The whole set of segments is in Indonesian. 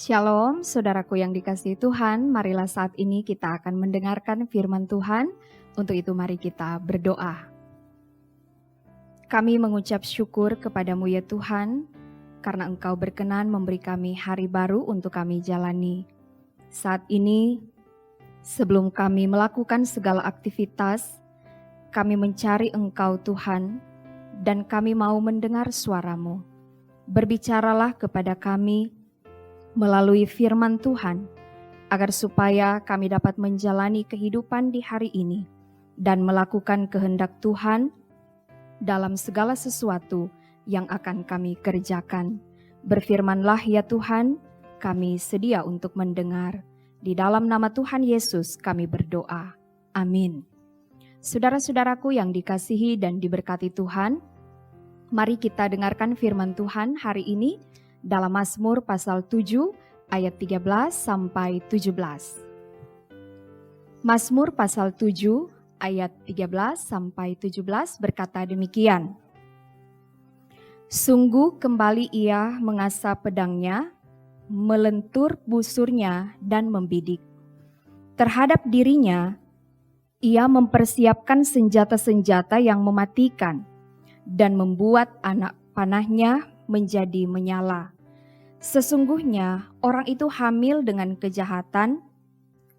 Shalom, saudaraku yang dikasihi Tuhan. Marilah saat ini kita akan mendengarkan firman Tuhan. Untuk itu mari kita berdoa. Kami mengucap syukur kepadamu ya Tuhan, karena Engkau berkenan memberi kami hari baru untuk kami jalani. Saat ini, sebelum kami melakukan segala aktivitas, kami mencari Engkau Tuhan, dan kami mau mendengar suara-Mu. Berbicaralah kepada kami melalui firman Tuhan, agar supaya kami dapat menjalani kehidupan di hari ini dan melakukan kehendak Tuhan dalam segala sesuatu yang akan kami kerjakan. Berfirmanlah ya Tuhan, kami sedia untuk mendengar. Di dalam nama Tuhan Yesus kami berdoa. Amin. Saudara-saudaraku yang dikasihi dan diberkati Tuhan, mari kita dengarkan firman Tuhan hari ini dalam Mazmur pasal 7 ayat 13 sampai 17. Mazmur pasal 7 ayat 13 sampai 17 berkata demikian. Sungguh kembali ia mengasah pedangnya, melentur busurnya dan membidik. Terhadap dirinya, ia mempersiapkan senjata-senjata yang mematikan dan membuat anak panahnya menjadi menyala. Sesungguhnya orang itu hamil dengan kejahatan,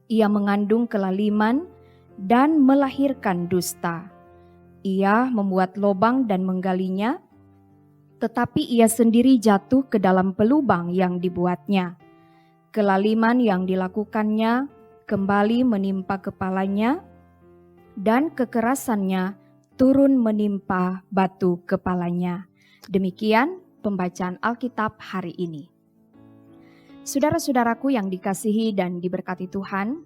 ia mengandung kelaliman dan melahirkan dusta. Ia membuat lubang dan menggalinya, tetapi ia sendiri jatuh ke dalam pelubang yang dibuatnya. Kelaliman yang dilakukannya kembali menimpa kepalanya, dan kekerasannya turun menimpa batu kepalanya. Demikian pembacaan Alkitab hari ini. Saudara-saudaraku yang dikasihi dan diberkati Tuhan,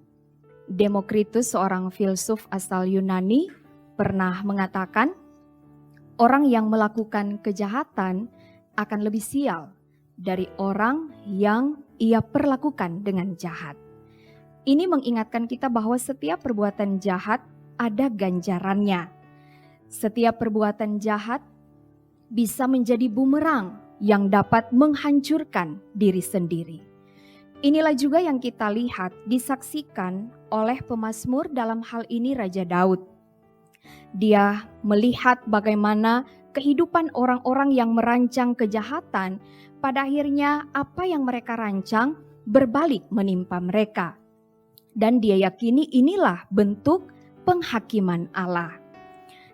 Demokritus, seorang filsuf asal Yunani, pernah mengatakan, orang yang melakukan kejahatan akan lebih sial dari orang yang ia perlakukan dengan jahat. Ini mengingatkan kita bahwa setiap perbuatan jahat ada ganjarannya. Setiap perbuatan jahat bisa menjadi bumerang yang dapat menghancurkan diri sendiri. Inilah juga yang kita lihat disaksikan oleh pemazmur, dalam hal ini Raja Daud. Dia melihat bagaimana kehidupan orang-orang yang merancang kejahatan, pada akhirnya apa yang mereka rancang berbalik menimpa mereka. Dan dia yakini inilah bentuk penghakiman Allah.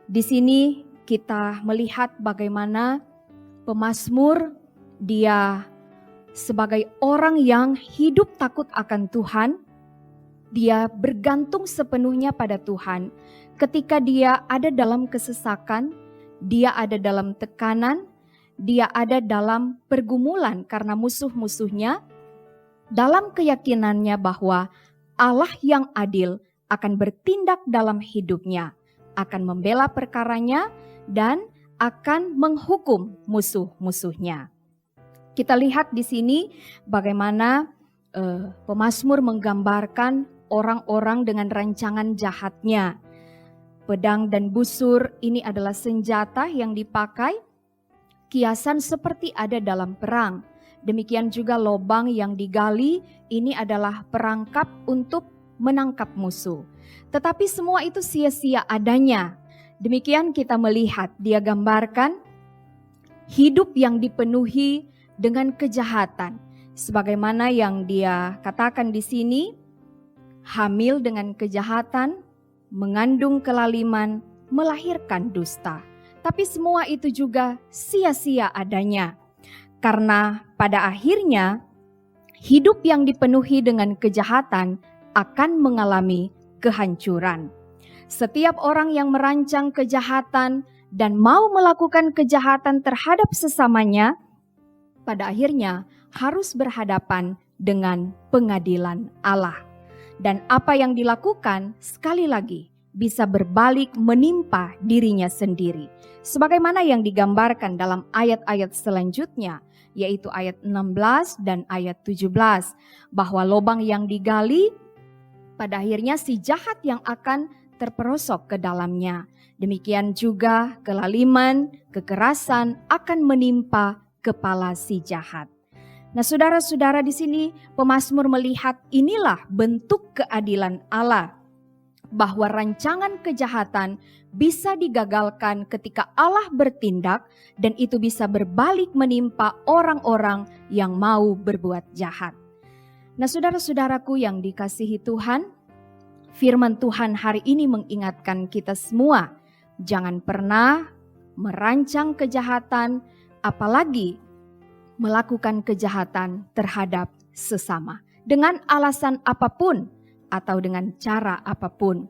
Di sini kita melihat bagaimana pemazmur, dia sebagai orang yang hidup takut akan Tuhan, dia bergantung sepenuhnya pada Tuhan. Ketika dia ada dalam kesesakan, dia ada dalam tekanan, dia ada dalam pergumulan karena musuh-musuhnya, dalam keyakinannya bahwa Allah yang adil akan bertindak dalam hidupnya, akan membela perkaranya, dan akan menghukum musuh-musuhnya. Kita lihat di sini bagaimana pemazmur menggambarkan orang-orang dengan rancangan jahatnya. Pedang dan busur ini adalah senjata yang dipakai, kiasan seperti ada dalam perang. Demikian juga lubang yang digali, ini adalah perangkap untuk menangkap musuh. Tetapi semua itu sia-sia adanya. Demikian kita melihat, dia gambarkan hidup yang dipenuhi dengan kejahatan. Sebagaimana yang dia katakan di sini, hamil dengan kejahatan, mengandung kelaliman, melahirkan dusta. Tapi semua itu juga sia-sia adanya. Karena pada akhirnya, hidup yang dipenuhi dengan kejahatan akan mengalami kehancuran. Setiap orang yang merancang kejahatan dan mau melakukan kejahatan terhadap sesamanya, pada akhirnya harus berhadapan dengan pengadilan Allah. Dan apa yang dilakukan sekali lagi bisa berbalik menimpa dirinya sendiri. Sebagaimana yang digambarkan dalam ayat-ayat selanjutnya, yaitu ayat 16 dan ayat 17. Bahwa lubang yang digali, pada akhirnya si jahat yang akan terperosok ke dalamnya. Demikian juga kelaliman, kekerasan akan menimpa kepala si jahat. Nah, saudara-saudara, di sini pemazmur melihat inilah bentuk keadilan Allah, bahwa rancangan kejahatan bisa digagalkan ketika Allah bertindak, dan itu bisa berbalik menimpa orang-orang yang mau berbuat jahat. Nah, saudara-saudaraku yang dikasihi Tuhan, firman Tuhan hari ini mengingatkan kita semua, jangan pernah merancang kejahatan, apalagi melakukan kejahatan terhadap sesama dengan alasan apapun atau dengan cara apapun.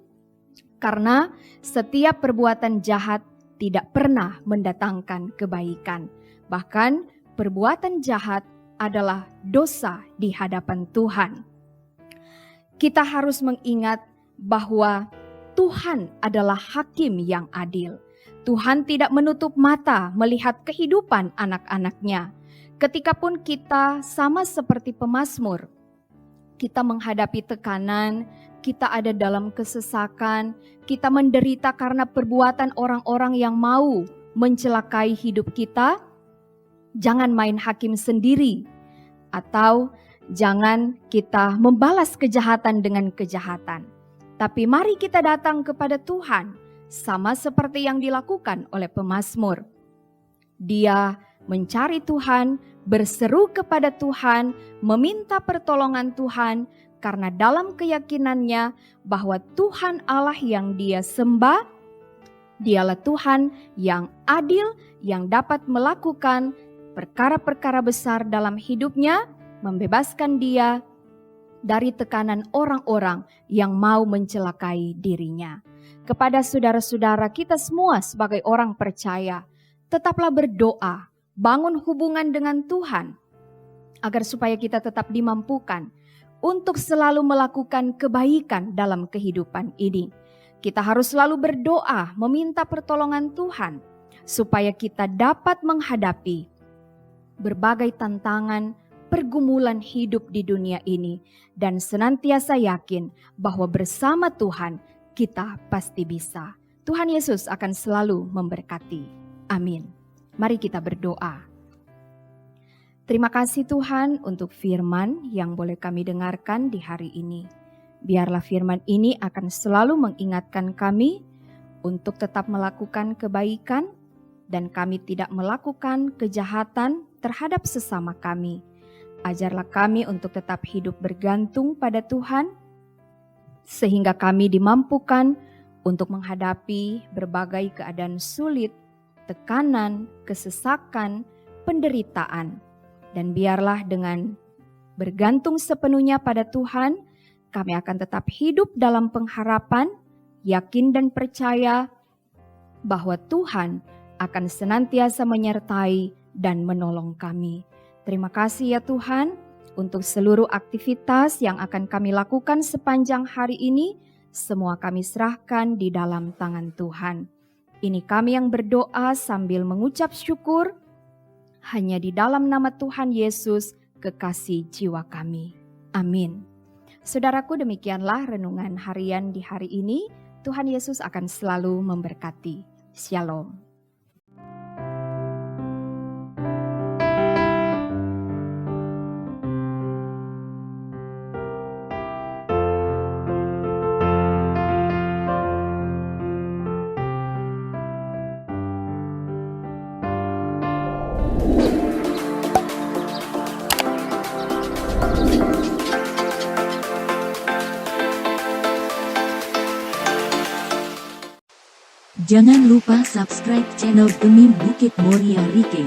Karena setiap perbuatan jahat tidak pernah mendatangkan kebaikan. Bahkan perbuatan jahat adalah dosa di hadapan Tuhan. Kita harus mengingat bahwa Tuhan adalah hakim yang adil. Tuhan tidak menutup mata melihat kehidupan anak-anaknya. Ketikapun kita sama seperti pemazmur, kita menghadapi tekanan, kita ada dalam kesesakan, kita menderita karena perbuatan orang-orang yang mau mencelakai hidup kita, jangan main hakim sendiri, atau jangan kita membalas kejahatan dengan kejahatan. Tapi mari kita datang kepada Tuhan, sama seperti yang dilakukan oleh pemazmur. Dia mencari Tuhan, berseru kepada Tuhan, meminta pertolongan Tuhan, karena dalam keyakinannya bahwa Tuhan Allah yang dia sembah, dialah Tuhan yang adil, yang dapat melakukan perkara-perkara besar dalam hidupnya, membebaskan dia dari tekanan orang-orang yang mau mencelakai dirinya. Kepada saudara-saudara kita semua sebagai orang percaya, tetaplah berdoa, bangun hubungan dengan Tuhan, agar supaya kita tetap dimampukan untuk selalu melakukan kebaikan dalam kehidupan ini. Kita harus selalu berdoa, meminta pertolongan Tuhan, supaya kita dapat menghadapi berbagai tantangan, pergumulan hidup di dunia ini, dan senantiasa yakin bahwa bersama Tuhan kita pasti bisa. Tuhan Yesus akan selalu memberkati. Amin. Mari kita berdoa. Terima kasih Tuhan untuk firman yang boleh kami dengarkan di hari ini. Biarlah firman ini akan selalu mengingatkan kami untuk tetap melakukan kebaikan dan kami tidak melakukan kejahatan terhadap sesama kami. Ajarlah kami untuk tetap hidup bergantung pada Tuhan, sehingga kami dimampukan untuk menghadapi berbagai keadaan sulit, tekanan, kesesakan, penderitaan. Dan biarlah dengan bergantung sepenuhnya pada Tuhan, kami akan tetap hidup dalam pengharapan, yakin dan percaya bahwa Tuhan akan senantiasa menyertai dan menolong kami. Terima kasih ya Tuhan untuk seluruh aktivitas yang akan kami lakukan sepanjang hari ini. Semua kami serahkan di dalam tangan Tuhan. Ini kami yang berdoa sambil mengucap syukur hanya di dalam nama Tuhan Yesus, kekasih jiwa kami. Amin. Saudaraku, demikianlah renungan harian di hari ini. Tuhan Yesus akan selalu memberkati. Shalom. Jangan lupa subscribe channel Demi Bukit Moria Rike.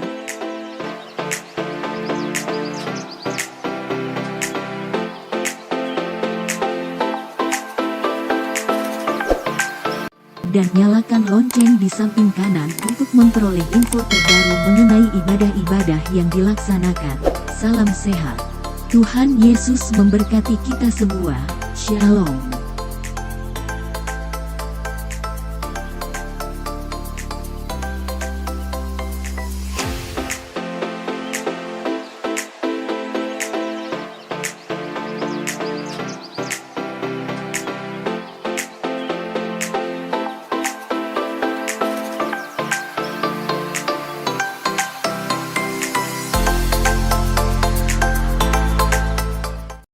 Dan nyalakan lonceng di samping kanan untuk memperoleh info terbaru mengenai ibadah-ibadah yang dilaksanakan. Salam sehat. Tuhan Yesus memberkati kita semua. Shalom.